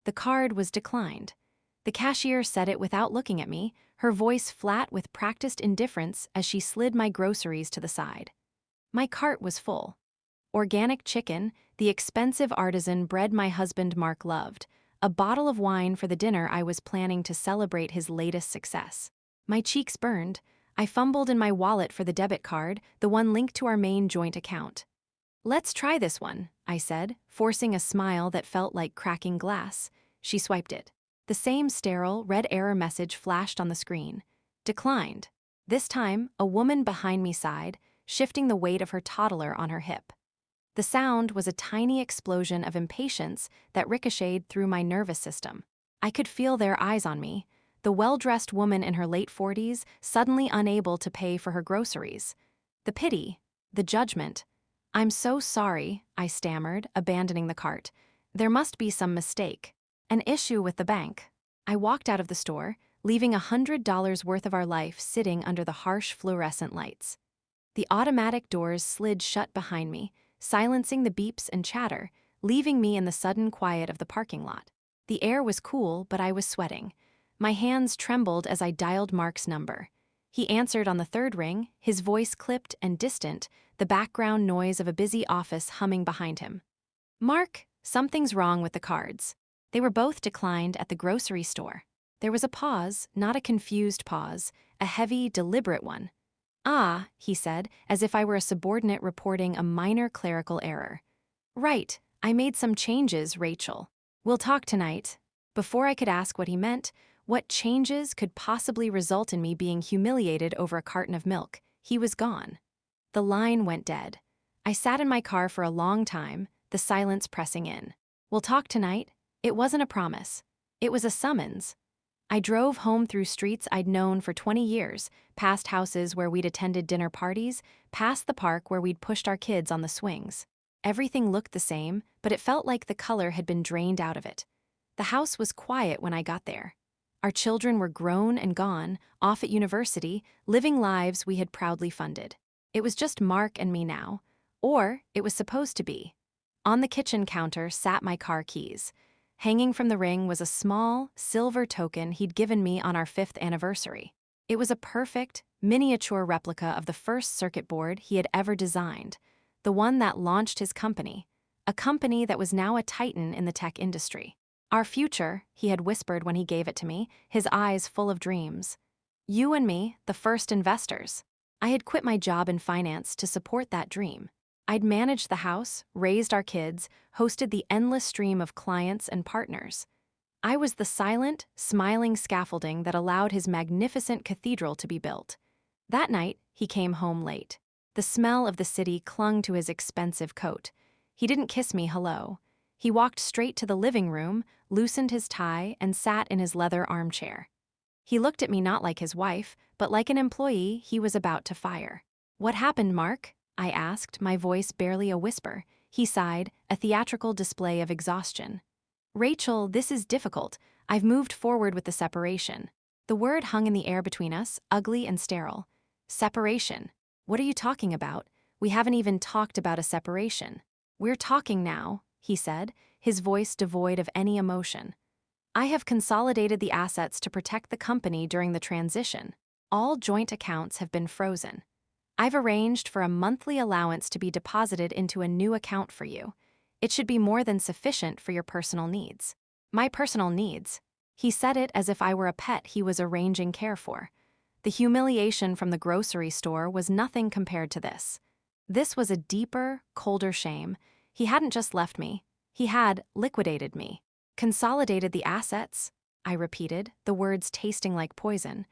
The card was declined. The cashier said it without looking at me, her voice flat with practiced indifference as she slid my groceries to the side. My cart was full. Organic chicken, the expensive artisan bread my husband Mark loved, a bottle of wine for the dinner I was planning to celebrate his latest success. My cheeks burned. I fumbled in my wallet for the debit card, the one linked to our main joint account. "Let's try this one," I said, forcing a smile that felt like cracking glass. She swiped it. The same sterile, red error message flashed on the screen. Declined. This time, a woman behind me sighed, shifting the weight of her toddler on her hip. The sound was a tiny explosion of impatience that ricocheted through my nervous system. I could feel their eyes on me, the well-dressed woman in her late 40s suddenly unable to pay for her groceries. The pity, the judgment. "I'm so sorry," I stammered, abandoning the cart. "There must be some mistake. An issue with the bank." I walked out of the store, leaving $100 worth of our life sitting under the harsh fluorescent lights. The automatic doors slid shut behind me, silencing the beeps and chatter, leaving me in the sudden quiet of the parking lot. The air was cool, but I was sweating. My hands trembled as I dialed Mark's number. He answered on the third ring, his voice clipped and distant, the background noise of a busy office humming behind him. "Mark, something's wrong with the cards. They were both declined at the grocery store." There was a pause, not a confused pause, a heavy, deliberate one. "Ah," he said, as if I were a subordinate reporting a minor clerical error. "Right, I made some changes, Rachel. We'll talk tonight." Before I could ask what he meant, what changes could possibly result in me being humiliated over a carton of milk, he was gone. The line went dead. I sat in my car for a long time, the silence pressing in. "We'll talk tonight." It wasn't a promise. It was a summons. I drove home through streets I'd known for 20 years, past houses where we'd attended dinner parties, past the park where we'd pushed our kids on the swings. Everything looked the same, but it felt like the color had been drained out of it. The house was quiet when I got there. Our children were grown and gone, off at university, living lives we had proudly funded. It was just Mark and me now. Or it was supposed to be. On the kitchen counter sat my car keys. Hanging from the ring was a small, silver token he'd given me on our 5th anniversary. It was a perfect, miniature replica of the first circuit board he had ever designed, the one that launched his company, a company that was now a titan in the tech industry. "Our future," he had whispered when he gave it to me, his eyes full of dreams. "You and me, the first investors." I had quit my job in finance to support that dream. I'd managed the house, raised our kids, hosted the endless stream of clients and partners. I was the silent, smiling scaffolding that allowed his magnificent cathedral to be built. That night, he came home late. The smell of the city clung to his expensive coat. He didn't kiss me hello. He walked straight to the living room, loosened his tie, and sat in his leather armchair. He looked at me not like his wife, but like an employee he was about to fire. "What happened, Mark?" I asked, my voice barely a whisper. He sighed, a theatrical display of exhaustion. "Rachel, this is difficult. I've moved forward with the separation." The word hung in the air between us, ugly and sterile. Separation. What are you talking about? We haven't even talked about a separation. "We're talking now," he said, his voice devoid of any emotion. "I have consolidated the assets to protect the company during the transition. All joint accounts have been frozen. I've arranged for a monthly allowance to be deposited into a new account for you. It should be more than sufficient for your personal needs." My personal needs. He said it as if I were a pet he was arranging care for. The humiliation from the grocery store was nothing compared to this. This was a deeper, colder shame. He hadn't just left me. He had liquidated me. "Consolidated the assets?" I repeated, the words tasting like poison.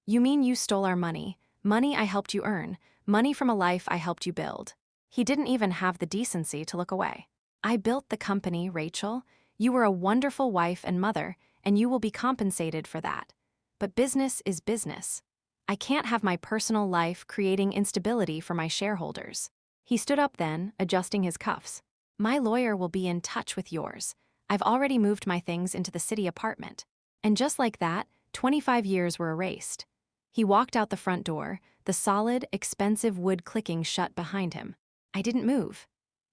"You mean you stole our money? Money I helped you earn, money from a life I helped you build." He didn't even have the decency to look away. "I built the company, Rachel. You were a wonderful wife and mother, and you will be compensated for that. But business is business. I can't have my personal life creating instability for my shareholders." He stood up then, adjusting his cuffs. "My lawyer will be in touch with yours. I've already moved my things into the city apartment." And just like that, 25 years were erased. He walked out the front door, the solid, expensive wood clicking shut behind him. I didn't move.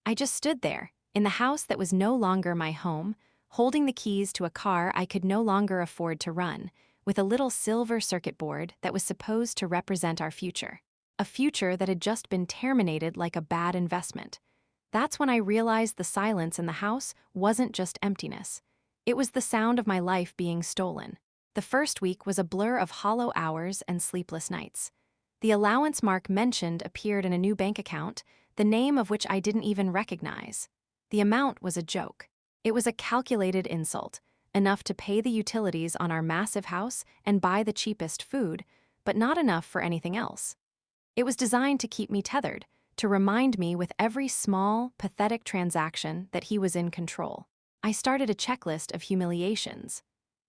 I just stood there, in the house that was no longer my home, holding the keys to a car I could no longer afford to run, with a little silver circuit board that was supposed to represent our future. A future that had just been terminated like a bad investment. That's when I realized the silence in the house wasn't just emptiness. It was the sound of my life being stolen. The first week was a blur of hollow hours and sleepless nights. The allowance Mark mentioned appeared in a new bank account, the name of which I didn't even recognize. The amount was a joke. It was a calculated insult, enough to pay the utilities on our massive house and buy the cheapest food, but not enough for anything else. It was designed to keep me tethered, to remind me with every small, pathetic transaction that he was in control. I started a checklist of humiliations.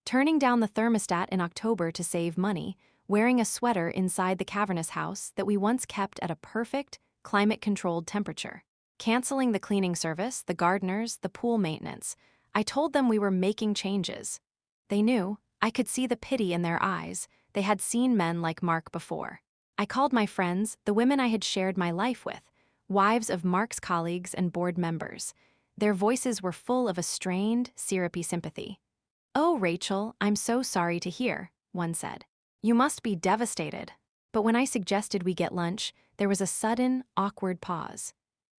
Turning down the thermostat in October to save money, wearing a sweater inside the cavernous house that we once kept at a perfect, climate-controlled temperature. Canceling the cleaning service, the gardeners, the pool maintenance. I told them we were making changes. They knew. I could see the pity in their eyes. They had seen men like Mark before. I called my friends, the women I had shared my life with, wives of Mark's colleagues and board members. Their voices were full of a strained, syrupy sympathy. "Oh, Rachel, I'm so sorry to hear," one said. "You must be devastated." But when I suggested we get lunch, there was a sudden, awkward pause.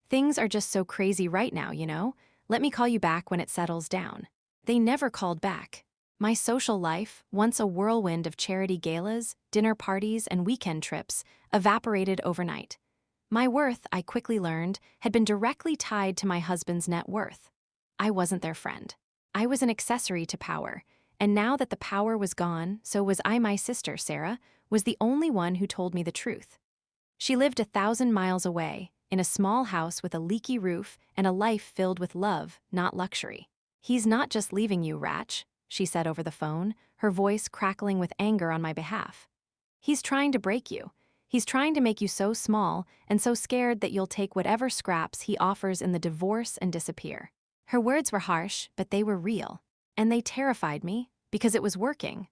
"Things are just so crazy right now, you know. Let me call you back when it settles down." They never called back. My social life, once a whirlwind of charity galas, dinner parties, and weekend trips, evaporated overnight. My worth, I quickly learned, had been directly tied to my husband's net worth. I wasn't their friend. I was an accessory to power, and now that the power was gone, so was I. My sister, Sarah, was the only one who told me the truth. She lived 1,000 miles away, in a small house with a leaky roof and a life filled with love, not luxury. "He's not just leaving you, Ratch," she said over the phone, her voice crackling with anger on my behalf. "He's trying to break you. He's trying to make you so small and so scared that you'll take whatever scraps he offers in the divorce and disappear." Her words were harsh, but they were real. And they terrified me, because it was working.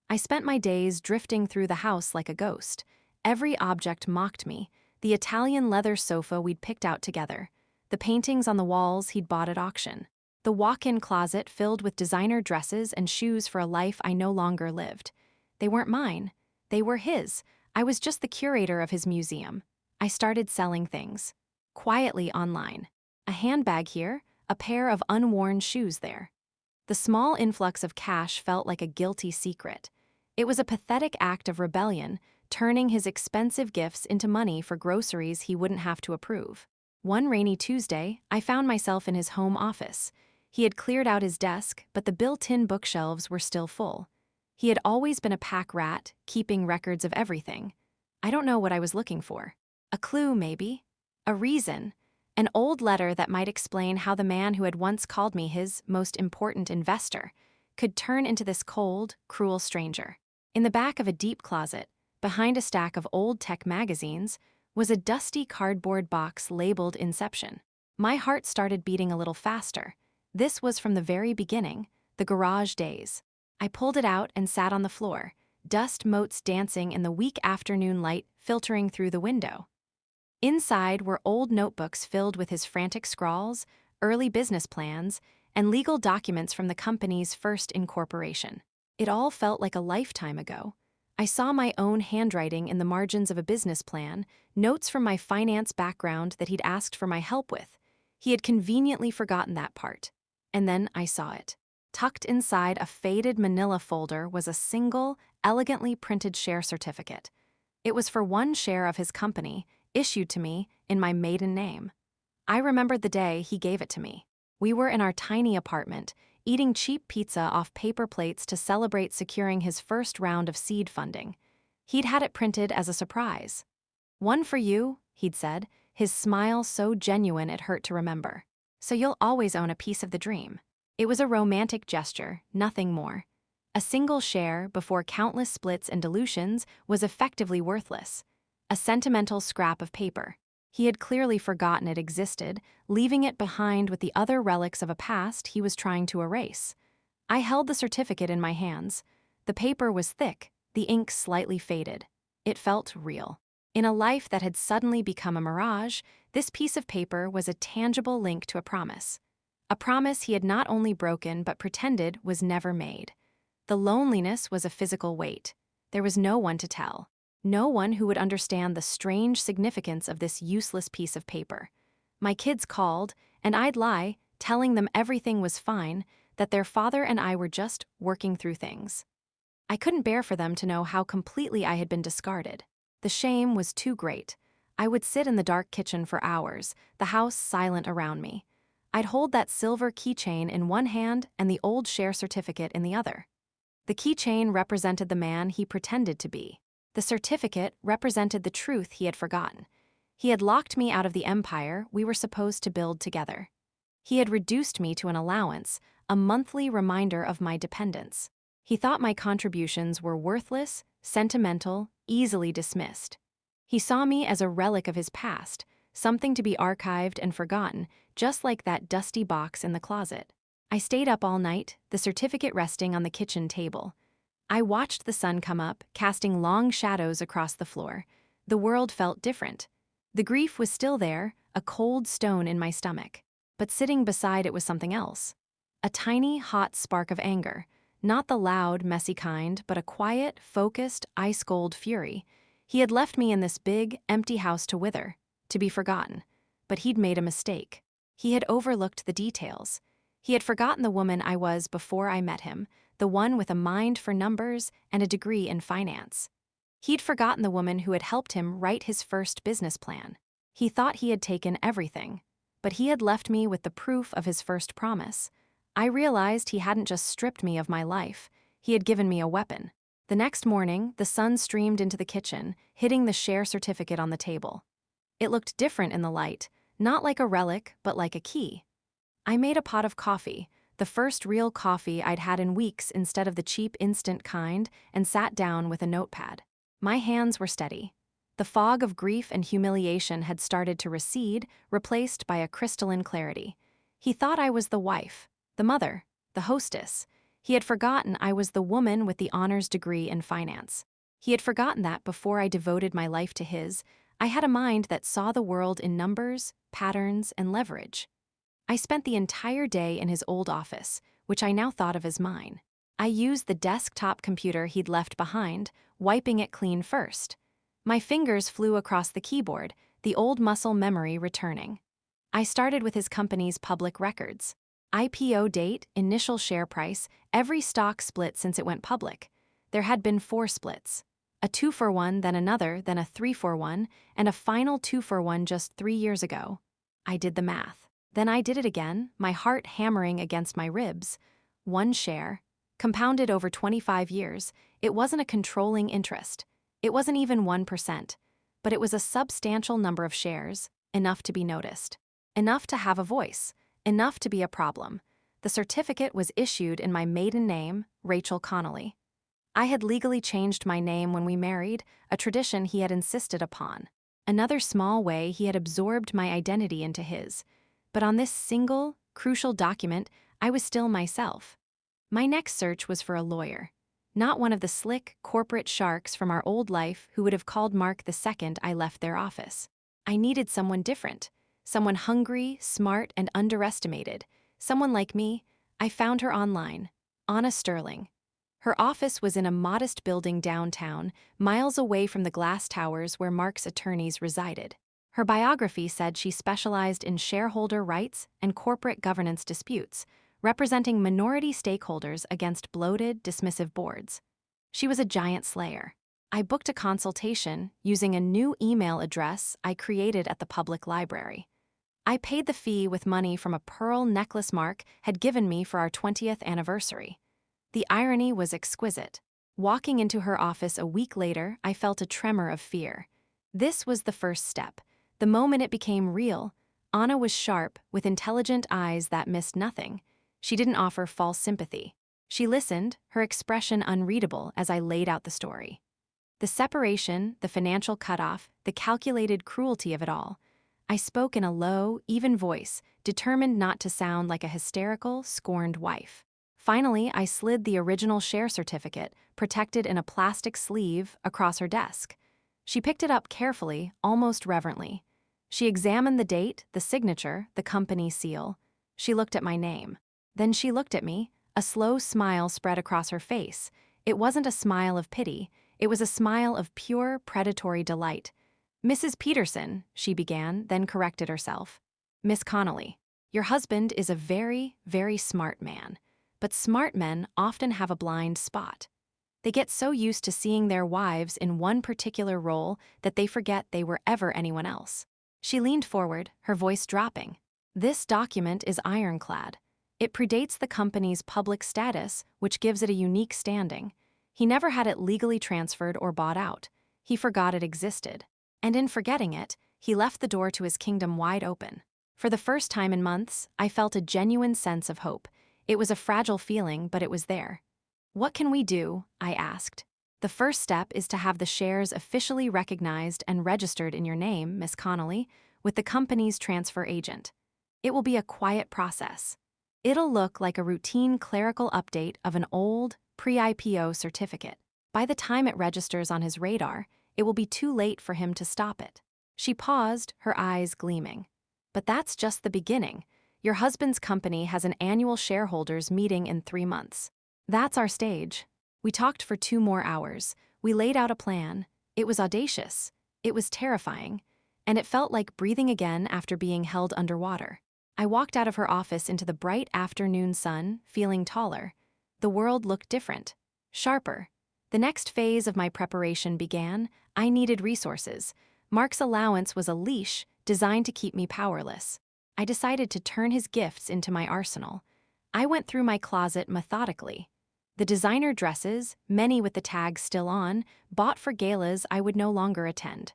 I spent my days drifting through the house like a ghost. Every object mocked me: the Italian leather sofa we'd picked out together, the paintings on the walls he'd bought at auction, the walk-in closet filled with designer dresses and shoes for a life I no longer lived. They weren't mine. They were his. I was just the curator of his museum. I started selling things. Quietly online. A handbag here, a pair of unworn shoes there. The small influx of cash felt like a guilty secret. It was a pathetic act of rebellion, turning his expensive gifts into money for groceries he wouldn't have to approve. One rainy Tuesday, I found myself in his home office. He had cleared out his desk, but the built-in bookshelves were still full. He had always been a pack rat, keeping records of everything. I don't know what I was looking for. A clue, maybe? A reason? An old letter that might explain how the man who had once called me his most important investor could turn into this cold, cruel stranger. In the back of a deep closet, behind a stack of old tech magazines, was a dusty cardboard box labeled Inception. My heart started beating a little faster. This was from the very beginning, the garage days. I pulled it out and sat on the floor, dust motes dancing in the weak afternoon light filtering through the window. Inside were old notebooks filled with his frantic scrawls, early business plans, and legal documents from the company's first incorporation. It all felt like a lifetime ago. I saw my own handwriting in the margins of a business plan, notes from my finance background that he'd asked for my help with. He had conveniently forgotten that part. And then I saw it. Tucked inside a faded manila folder was a single, elegantly printed share certificate. It was for 1 share of his company, issued to me in my maiden name. I remembered the day he gave it to me. We were in our tiny apartment, eating cheap pizza off paper plates to celebrate securing his first round of seed funding. He'd had it printed as a surprise. "One for you," he'd said, his smile so genuine it hurt to remember. "So you'll always own a piece of the dream." It was a romantic gesture, nothing more. A single share, before countless splits and dilutions, was effectively worthless. A sentimental scrap of paper. He had clearly forgotten it existed, leaving it behind with the other relics of a past he was trying to erase. I held the certificate in my hands. The paper was thick, the ink slightly faded. It felt real. In a life that had suddenly become a mirage, this piece of paper was a tangible link to a promise. A promise he had not only broken but pretended was never made. The loneliness was a physical weight. There was no one to tell. No one who would understand the strange significance of this useless piece of paper. My kids called, and I'd lie, telling them everything was fine, that their father and I were just working through things. I couldn't bear for them to know how completely I had been discarded. The shame was too great. I would sit in the dark kitchen for hours, the house silent around me. I'd hold that silver keychain in one hand and the old share certificate in the other. The keychain represented the man he pretended to be. The certificate represented the truth he had forgotten. He had locked me out of the empire we were supposed to build together. He had reduced me to an allowance, a monthly reminder of my dependence. He thought my contributions were worthless, sentimental, easily dismissed. He saw me as a relic of his past, something to be archived and forgotten, just like that dusty box in the closet. I stayed up all night, the certificate resting on the kitchen table. I watched the sun come up, casting long shadows across the floor. The world felt different. The grief was still there, a cold stone in my stomach. But sitting beside it was something else. A tiny, hot spark of anger. Not the loud, messy kind, but a quiet, focused, ice-cold fury. He had left me in this big, empty house to wither, to be forgotten. But he'd made a mistake. He had overlooked the details. He had forgotten the woman I was before I met him, the one with a mind for numbers and a degree in finance. He'd forgotten the woman who had helped him write his first business plan. He thought he had taken everything, but he had left me with the proof of his first promise. I realized he hadn't just stripped me of my life, he had given me a weapon. The next morning, the sun streamed into the kitchen, hitting the share certificate on the table. It looked different in the light, not like a relic, but like a key. I made a pot of coffee, the first real coffee I'd had in weeks instead of the cheap instant kind, and sat down with a notepad. My hands were steady. The fog of grief and humiliation had started to recede, replaced by a crystalline clarity. He thought I was the wife, the mother, the hostess. He had forgotten I was the woman with the honors degree in finance. He had forgotten that before I devoted my life to his, I had a mind that saw the world in numbers, patterns, and leverage. I spent the entire day in his old office, which I now thought of as mine. I used the desktop computer he'd left behind, wiping it clean first. My fingers flew across the keyboard, the old muscle memory returning. I started with his company's public records. IPO date, initial share price, every stock split since it went public. There had been 4 splits. A 2-for-1, then another, then a 3-for-1, and a final 2-for-1 just 3 years ago. I did the math. Then I did it again, my heart hammering against my ribs. 1 share, compounded over 25 years, it wasn't a controlling interest. It wasn't even 1%, but it was a substantial number of shares, enough to be noticed. Enough to have a voice, enough to be a problem. The certificate was issued in my maiden name, Rachel Connolly. I had legally changed my name when we married, a tradition he had insisted upon. Another small way he had absorbed my identity into his. But on this single, crucial document, I was still myself. My next search was for a lawyer. Not one of the slick, corporate sharks from our old life who would have called Mark the second I left their office. I needed someone different. Someone hungry, smart, and underestimated. Someone like me. I found her online. Anna Sterling. Her office was in a modest building downtown, miles away from the glass towers where Mark's attorneys resided. Her biography said she specialized in shareholder rights and corporate governance disputes, representing minority stakeholders against bloated, dismissive boards. She was a giant slayer. I booked a consultation using a new email address I created at the public library. I paid the fee with money from a pearl necklace Mark had given me for our 20th anniversary. The irony was exquisite. Walking into her office a week later, I felt a tremor of fear. This was the first step. The moment it became real, Anna was sharp, with intelligent eyes that missed nothing. She didn't offer false sympathy. She listened, her expression unreadable as I laid out the story. The separation, the financial cutoff, the calculated cruelty of it all. I spoke in a low, even voice, determined not to sound like a hysterical, scorned wife. Finally, I slid the original share certificate, protected in a plastic sleeve, across her desk. She picked it up carefully, almost reverently. She examined the date, the signature, the company seal. She looked at my name. Then she looked at me. A slow smile spread across her face. It wasn't a smile of pity. It was a smile of pure, predatory delight. "Mrs. Peterson," she began, then corrected herself. "Miss Connolly, your husband is a very, very smart man. But smart men often have a blind spot. They get so used to seeing their wives in one particular role that they forget they were ever anyone else." She leaned forward, her voice dropping. "This document is ironclad. It predates the company's public status, which gives it a unique standing. He never had it legally transferred or bought out. He forgot it existed. And in forgetting it, he left the door to his kingdom wide open." For the first time in months, I felt a genuine sense of hope. It was a fragile feeling, but it was there. "What can we do?" I asked. "The first step is to have the shares officially recognized and registered in your name, Miss Connolly, with the company's transfer agent. It will be a quiet process. It'll look like a routine clerical update of an old, pre-IPO certificate. By the time it registers on his radar, it will be too late for him to stop it." She paused, her eyes gleaming. "But that's just the beginning. Your husband's company has an annual shareholders meeting in 3 months. That's our stage." We talked for 2 more hours. We laid out a plan. It was audacious. It was terrifying. And it felt like breathing again after being held underwater. I walked out of her office into the bright afternoon sun, feeling taller. The world looked different, sharper. The next phase of my preparation began. I needed resources. Mark's allowance was a leash designed to keep me powerless. I decided to turn his gifts into my arsenal. I went through my closet methodically. The designer dresses, many with the tags still on, bought for galas I would no longer attend.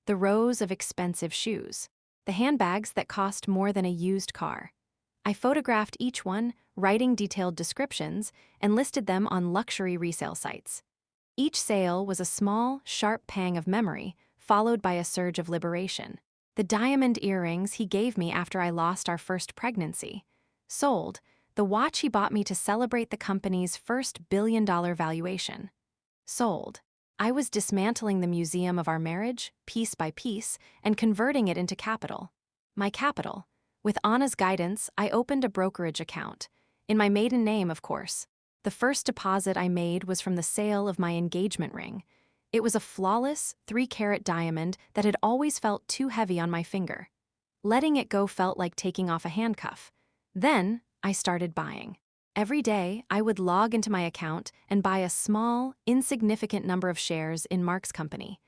The rows of expensive shoes. The handbags that cost more than a used car. I photographed each one, writing detailed descriptions, and listed them on luxury resale sites. Each sale was a small, sharp pang of memory, followed by a surge of liberation. The diamond earrings he gave me after I lost our first pregnancy. Sold. The watch he bought me to celebrate the company's first billion-dollar valuation. Sold. I was dismantling the museum of our marriage, piece by piece, and converting it into capital. My capital. With Anna's guidance, I opened a brokerage account. In my maiden name, of course. The first deposit I made was from the sale of my engagement ring. It was a flawless, 3-carat diamond that had always felt too heavy on my finger. Letting it go felt like taking off a handcuff. Then, I started buying. Every day, I would log into my account and buy a small, insignificant number of shares in Mark's company.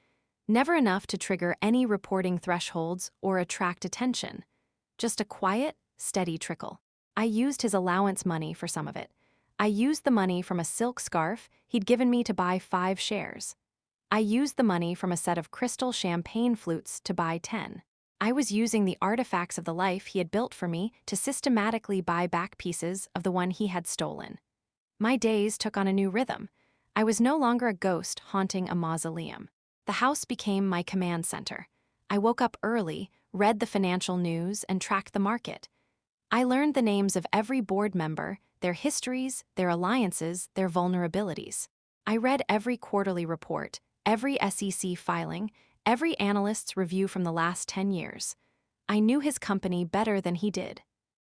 Never enough to trigger any reporting thresholds or attract attention. Just a quiet, steady trickle. I used his allowance money for some of it. I used the money from a silk scarf he'd given me to buy 5 shares. I used the money from a set of crystal champagne flutes to buy 10. I was using the artifacts of the life he had built for me to systematically buy back pieces of the one he had stolen. My days took on a new rhythm. I was no longer a ghost haunting a mausoleum. The house became my command center. I woke up early, read the financial news, and tracked the market. I learned the names of every board member, their histories, their alliances, their vulnerabilities. I read every quarterly report, every SEC filing, every analyst's review from the last 10 years. I knew his company better than he did.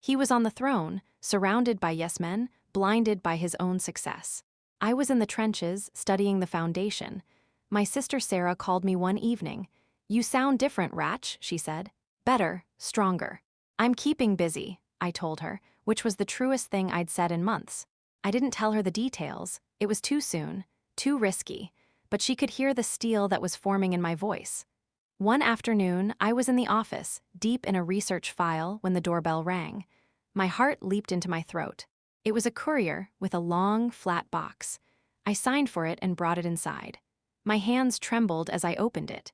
He was on the throne, surrounded by yes men, blinded by his own success. I was in the trenches, studying the foundation. My sister Sarah called me one evening. "You sound different, Ratch," she said. "Better, stronger." "I'm keeping busy," I told her, which was the truest thing I'd said in months. I didn't tell her the details. It was too soon, too risky. But she could hear the steel that was forming in my voice. One afternoon, I was in the office, deep in a research file, when the doorbell rang. My heart leaped into my throat. It was a courier with a long, flat box. I signed for it and brought it inside. My hands trembled as I opened it.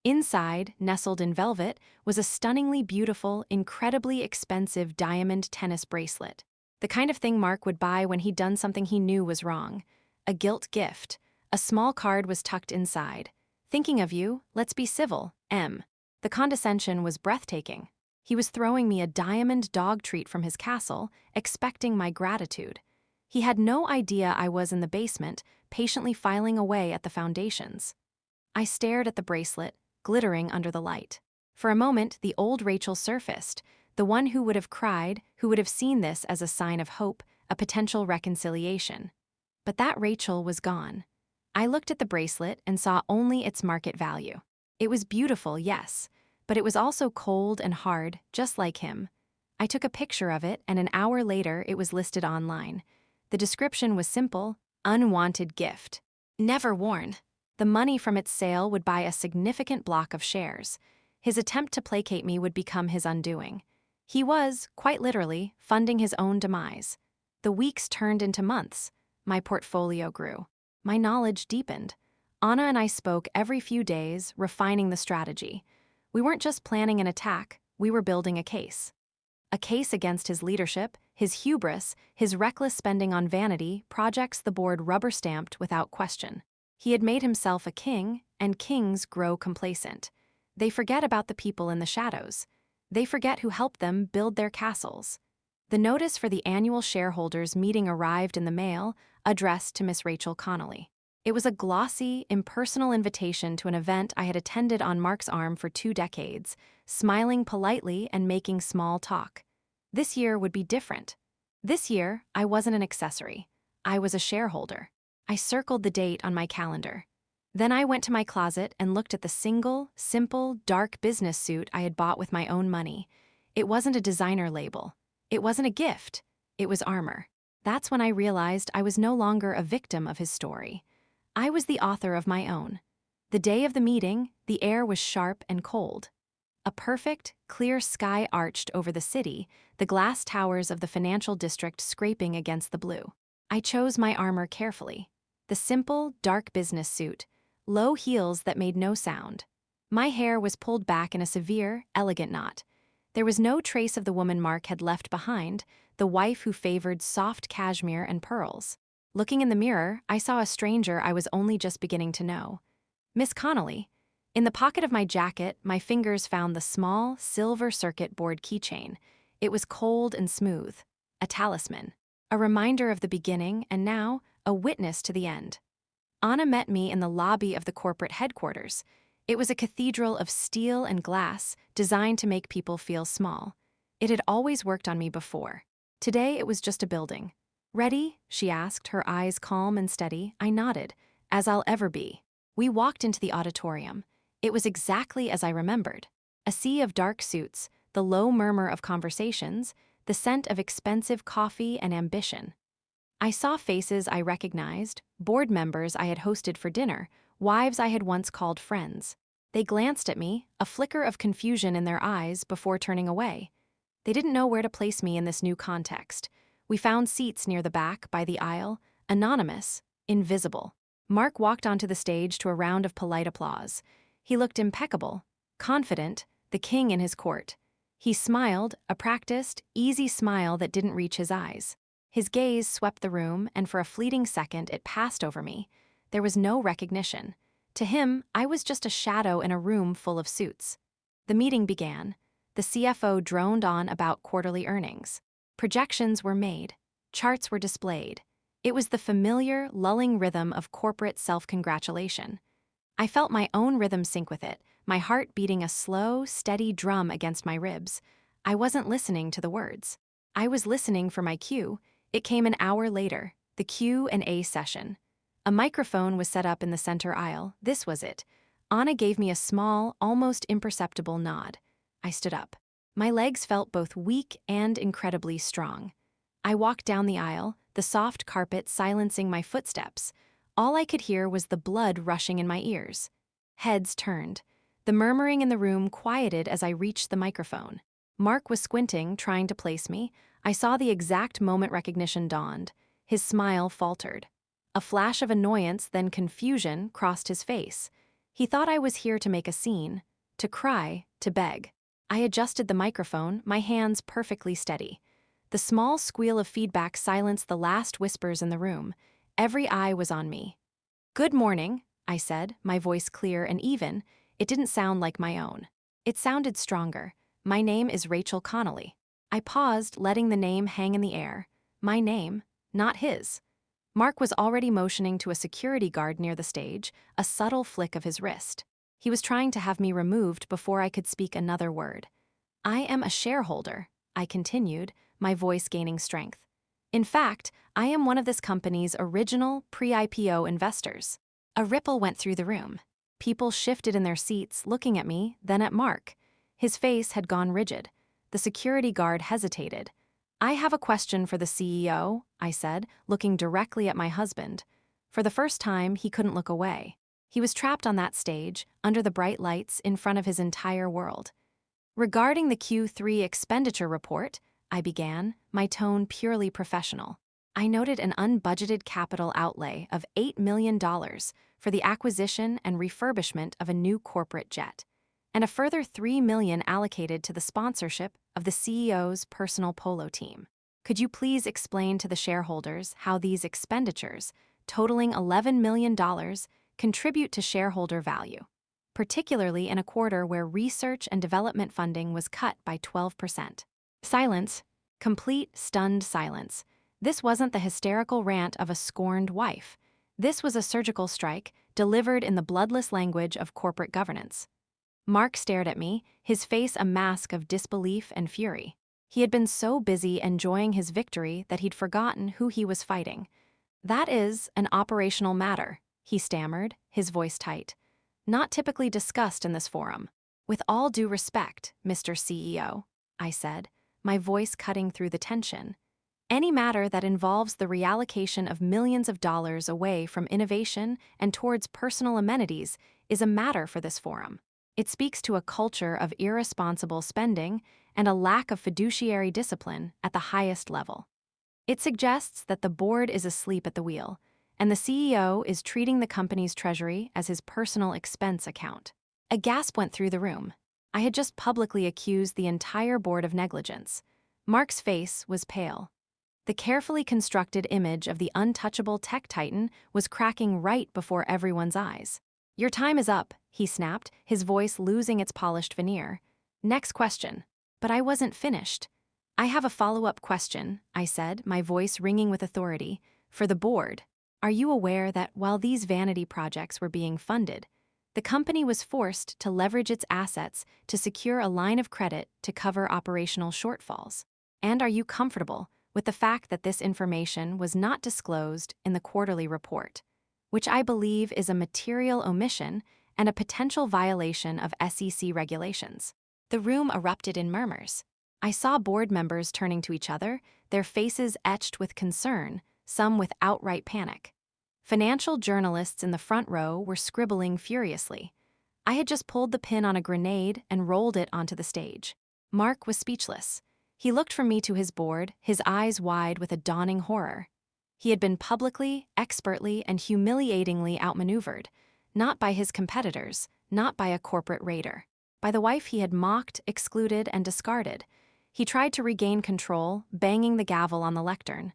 Inside, nestled in velvet, was a stunningly beautiful, incredibly expensive diamond tennis bracelet. The kind of thing Mark would buy when he'd done something he knew was wrong. A guilt gift. A small card was tucked inside. "Thinking of you, let's be civil, M." The condescension was breathtaking. He was throwing me a diamond dog treat from his castle, expecting my gratitude. He had no idea I was in the basement, patiently filing away at the foundations. I stared at the bracelet, glittering under the light. For a moment, the old Rachel surfaced, the one who would have cried, who would have seen this as a sign of hope, a potential reconciliation. But that Rachel was gone. I looked at the bracelet and saw only its market value. It was beautiful, yes, but it was also cold and hard, just like him. I took a picture of it, and an hour later it was listed online. The description was simple: unwanted gift. Never worn. The money from its sale would buy a significant block of shares. His attempt to placate me would become his undoing. He was, quite literally, funding his own demise. The weeks turned into months. My portfolio grew. My knowledge deepened. Anna and I spoke every few days, refining the strategy. We weren't just planning an attack, we were building a case. A case against his leadership, his hubris, his reckless spending on vanity, projects the board rubber-stamped without question. He had made himself a king, and kings grow complacent. They forget about the people in the shadows. They forget who helped them build their castles. The notice for the annual shareholders' meeting arrived in the mail, addressed to Miss Rachel Connolly. It was a glossy, impersonal invitation to an event I had attended on Mark's arm for 2 decades, smiling politely and making small talk. This year would be different. This year, I wasn't an accessory. I was a shareholder. I circled the date on my calendar. Then I went to my closet and looked at the single, simple, dark business suit I had bought with my own money. It wasn't a designer label. It wasn't a gift. It was armor. That's when I realized I was no longer a victim of his story. I was the author of my own. The day of the meeting, the air was sharp and cold. A perfect, clear sky arched over the city, the glass towers of the financial district scraping against the blue. I chose my armor carefully. The simple, dark business suit, low heels that made no sound. My hair was pulled back in a severe, elegant knot. There was no trace of the woman Mark had left behind, the wife who favored soft cashmere and pearls. Looking in the mirror, I saw a stranger I was only just beginning to know. Miss Connolly. In the pocket of my jacket, my fingers found the small, silver circuit board keychain. It was cold and smooth. A talisman. A reminder of the beginning, and now, a witness to the end. Anna met me in the lobby of the corporate headquarters. It was a cathedral of steel and glass, designed to make people feel small. It had always worked on me before. Today it was just a building. "Ready?" she asked, her eyes calm and steady. I nodded, as I'll ever be. We walked into the auditorium. It was exactly as I remembered. A sea of dark suits, the low murmur of conversations, the scent of expensive coffee and ambition. I saw faces I recognized, board members I had hosted for dinner, wives I had once called friends. They glanced at me, a flicker of confusion in their eyes before turning away. They didn't know where to place me in this new context. We found seats near the back, by the aisle, anonymous, invisible. Mark walked onto the stage to a round of polite applause. He looked impeccable, confident, the king in his court. He smiled, a practiced, easy smile that didn't reach his eyes. His gaze swept the room, and for a fleeting second it passed over me. There was no recognition. To him, I was just a shadow in a room full of suits. The meeting began. The CFO droned on about quarterly earnings. Projections were made. Charts were displayed. It was the familiar, lulling rhythm of corporate self-congratulation. I felt my own rhythm sync with it, my heart beating a slow, steady drum against my ribs. I wasn't listening to the words. I was listening for my cue. It came an hour later, the Q&A session. A microphone was set up in the center aisle. This was it. Anna gave me a small, almost imperceptible nod. I stood up. My legs felt both weak and incredibly strong. I walked down the aisle, the soft carpet silencing my footsteps. All I could hear was the blood rushing in my ears. Heads turned. The murmuring in the room quieted as I reached the microphone. Mark was squinting, trying to place me. I saw the exact moment recognition dawned. His smile faltered. A flash of annoyance, then confusion, crossed his face. He thought I was here to make a scene, to cry, to beg. I adjusted the microphone, my hands perfectly steady. The small squeal of feedback silenced the last whispers in the room. Every eye was on me. "Good morning," I said, my voice clear and even. It didn't sound like my own. It sounded stronger. "My name is Rachel Connolly." I paused, letting the name hang in the air. My name, not his. Mark was already motioning to a security guard near the stage, a subtle flick of his wrist. He was trying to have me removed before I could speak another word. I am a shareholder, I continued, my voice gaining strength. In fact, I am one of this company's original pre-IPO investors. A ripple went through the room. People shifted in their seats, looking at me, then at Mark. His face had gone rigid. The security guard hesitated. I have a question for the CEO, I said, looking directly at my husband. For the first time, he couldn't look away. He was trapped on that stage, under the bright lights, in front of his entire world. Regarding the Q3 expenditure report, I began, my tone purely professional. I noted an unbudgeted capital outlay of $8 million for the acquisition and refurbishment of a new corporate jet, and a further $3 million allocated to the sponsorship of the CEO's personal polo team. Could you please explain to the shareholders how these expenditures, totaling $11 million, contribute to shareholder value, particularly in a quarter where research and development funding was cut by 12%? Silence. Complete, stunned silence. This wasn't the hysterical rant of a scorned wife. This was a surgical strike, delivered in the bloodless language of corporate governance. Mark stared at me, his face a mask of disbelief and fury. He had been so busy enjoying his victory that he'd forgotten who he was fighting. That is an operational matter, he stammered, his voice tight. Not typically discussed in this forum. With all due respect, Mr. CEO, I said, my voice cutting through the tension. Any matter that involves the reallocation of millions of dollars away from innovation and towards personal amenities is a matter for this forum. It speaks to a culture of irresponsible spending and a lack of fiduciary discipline at the highest level. It suggests that the board is asleep at the wheel, and the CEO is treating the company's treasury as his personal expense account. A gasp went through the room. I had just publicly accused the entire board of negligence. Mark's face was pale. The carefully constructed image of the untouchable tech titan was cracking right before everyone's eyes. Your time is up, he snapped, his voice losing its polished veneer. Next question. But I wasn't finished. I have a follow-up question, I said, my voice ringing with authority. For the board, are you aware that while these vanity projects were being funded, the company was forced to leverage its assets to secure a line of credit to cover operational shortfalls? And are you comfortable with the fact that this information was not disclosed in the quarterly report, which I believe is a material omission and a potential violation of SEC regulations? The room erupted in murmurs. I saw board members turning to each other, their faces etched with concern, some with outright panic. Financial journalists in the front row were scribbling furiously. I had just pulled the pin on a grenade and rolled it onto the stage. Mark was speechless. He looked from me to his board, his eyes wide with a dawning horror. He had been publicly, expertly, and humiliatingly outmaneuvered, not by his competitors, not by a corporate raider, by the wife he had mocked, excluded, and discarded. He tried to regain control, banging the gavel on the lectern.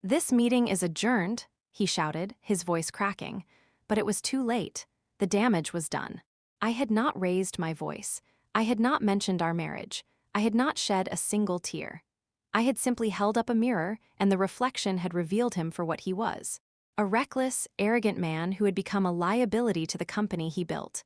"This meeting is adjourned," he shouted, his voice cracking. But it was too late. The damage was done. I had not raised my voice. I had not mentioned our marriage. I had not shed a single tear. I had simply held up a mirror, and the reflection had revealed him for what he was. A reckless, arrogant man who had become a liability to the company he built.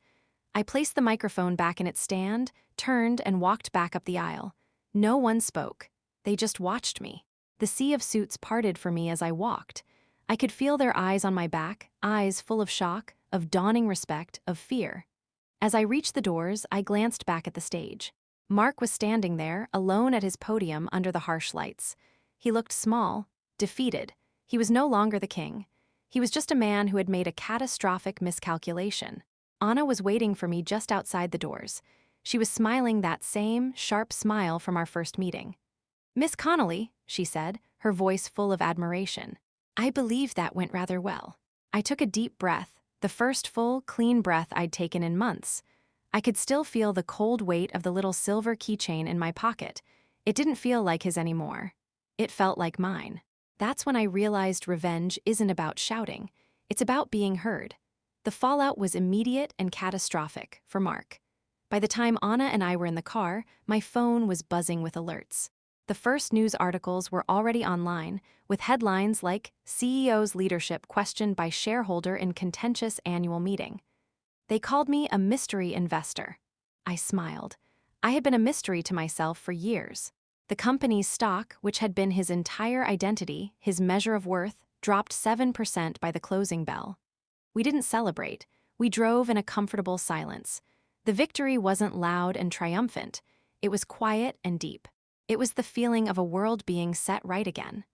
I placed the microphone back in its stand, turned, and walked back up the aisle. No one spoke. They just watched me. The sea of suits parted for me as I walked. I could feel their eyes on my back, eyes full of shock, of dawning respect, of fear. As I reached the doors, I glanced back at the stage. Mark was standing there, alone at his podium under the harsh lights. He looked small, defeated. He was no longer the king. He was just a man who had made a catastrophic miscalculation. Anna was waiting for me just outside the doors. She was smiling that same, sharp smile from our first meeting. "Miss Connolly," she said, her voice full of admiration. I believe that went rather well. I took a deep breath, the first full, clean breath I'd taken in months. I could still feel the cold weight of the little silver keychain in my pocket. It didn't feel like his anymore. It felt like mine. That's when I realized revenge isn't about shouting. It's about being heard. The fallout was immediate and catastrophic for Mark. By the time Anna and I were in the car, my phone was buzzing with alerts. The first news articles were already online, with headlines like "CEO's leadership questioned by shareholder in contentious annual meeting." They called me a mystery investor. I smiled. I had been a mystery to myself for years. The company's stock, which had been his entire identity, his measure of worth, dropped 7% by the closing bell. We didn't celebrate. We drove in a comfortable silence. The victory wasn't loud and triumphant. It was quiet and deep. It was the feeling of a world being set right again.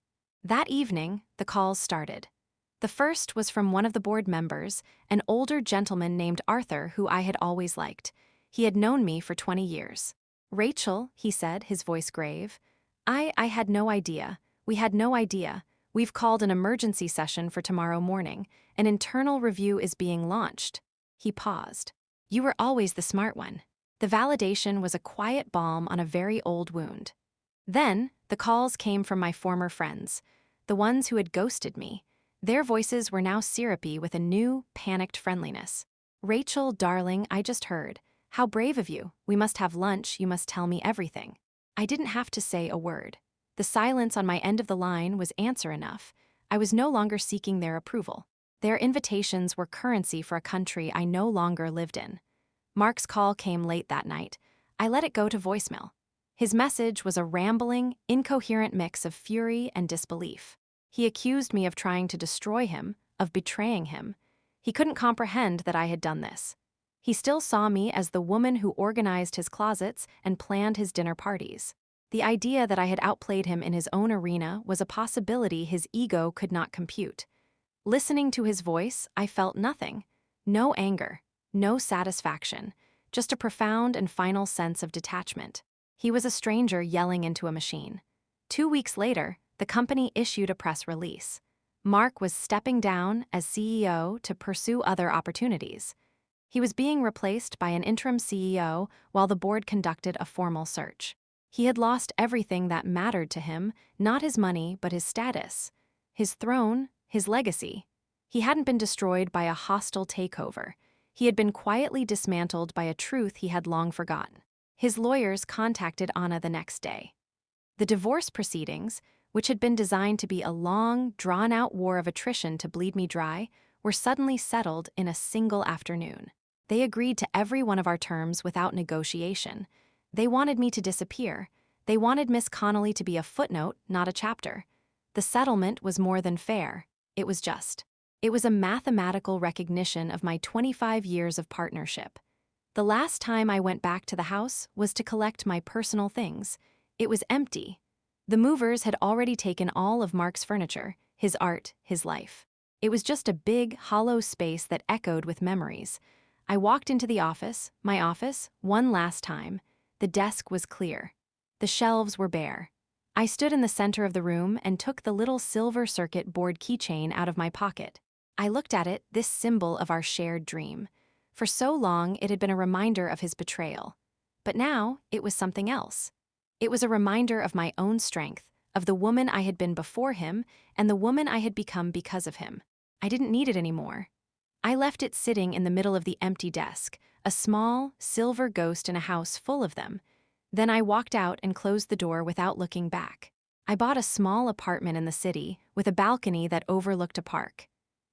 That evening, the calls started. The first was from one of the board members, an older gentleman named Arthur who I had always liked. He had known me for 20 years. "Rachel," he said, his voice grave. I had no idea. We had no idea. We've called an emergency session for tomorrow morning. An internal review is being launched." He paused. "You were always the smart one." The validation was a quiet balm on a very old wound. Then, the calls came from my former friends, the ones who had ghosted me. Their voices were now syrupy with a new, panicked friendliness. "Rachel, darling, I just heard. How brave of you. We must have lunch, you must tell me everything." I didn't have to say a word. The silence on my end of the line was answer enough. I was no longer seeking their approval. Their invitations were currency for a country I no longer lived in. Mark's call came late that night. I let it go to voicemail. His message was a rambling, incoherent mix of fury and disbelief. He accused me of trying to destroy him, of betraying him. He couldn't comprehend that I had done this. He still saw me as the woman who organized his closets and planned his dinner parties. The idea that I had outplayed him in his own arena was a possibility his ego could not compute. Listening to his voice, I felt nothing. No anger, no satisfaction, just a profound and final sense of detachment. He was a stranger yelling into a machine. 2 weeks later, the company issued a press release. Mark was stepping down as CEO to pursue other opportunities. He was being replaced by an interim CEO while the board conducted a formal search. He had lost everything that mattered to him, not his money, but his status, his throne, his legacy. He hadn't been destroyed by a hostile takeover. He had been quietly dismantled by a truth he had long forgotten. His lawyers contacted Anna the next day. The divorce proceedings, which had been designed to be a long, drawn-out war of attrition to bleed me dry, were suddenly settled in a single afternoon. They agreed to every one of our terms without negotiation. They wanted me to disappear. They wanted Miss Connolly to be a footnote, not a chapter. The settlement was more than fair. It was just. It was a mathematical recognition of my 25 years of partnership. The last time I went back to the house was to collect my personal things. It was empty. The movers had already taken all of Mark's furniture, his art, his life. It was just a big, hollow space that echoed with memories. I walked into the office, my office, one last time. The desk was clear. The shelves were bare. I stood in the center of the room and took the little silver circuit board keychain out of my pocket. I looked at it, this symbol of our shared dream. For so long, it had been a reminder of his betrayal. But now, it was something else. It was a reminder of my own strength, of the woman I had been before him, and the woman I had become because of him. I didn't need it anymore. I left it sitting in the middle of the empty desk, a small, silver ghost in a house full of them. Then I walked out and closed the door without looking back. I bought a small apartment in the city, with a balcony that overlooked a park.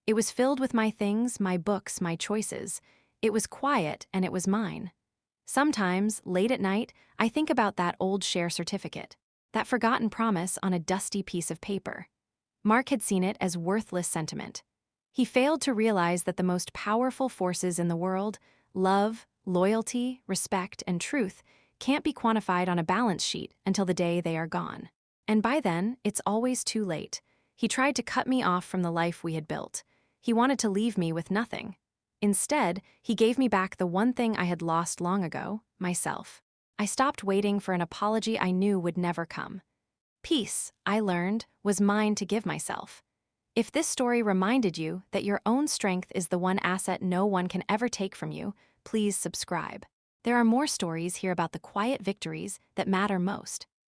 It was filled with my things, my books, my choices. It was quiet, and it was mine. Sometimes, late at night, I think about that old share certificate, that forgotten promise on a dusty piece of paper. Mark had seen it as worthless sentiment. He failed to realize that the most powerful forces in the world, love, loyalty, respect, and truth, can't be quantified on a balance sheet until the day they are gone. And by then, it's always too late. He tried to cut me off from the life we had built. He wanted to leave me with nothing. Instead, he gave me back the one thing I had lost long ago, myself. I stopped waiting for an apology I knew would never come. Peace, I learned, was mine to give myself. If this story reminded you that your own strength is the one asset no one can ever take from you, please subscribe. There are more stories here about the quiet victories that matter most.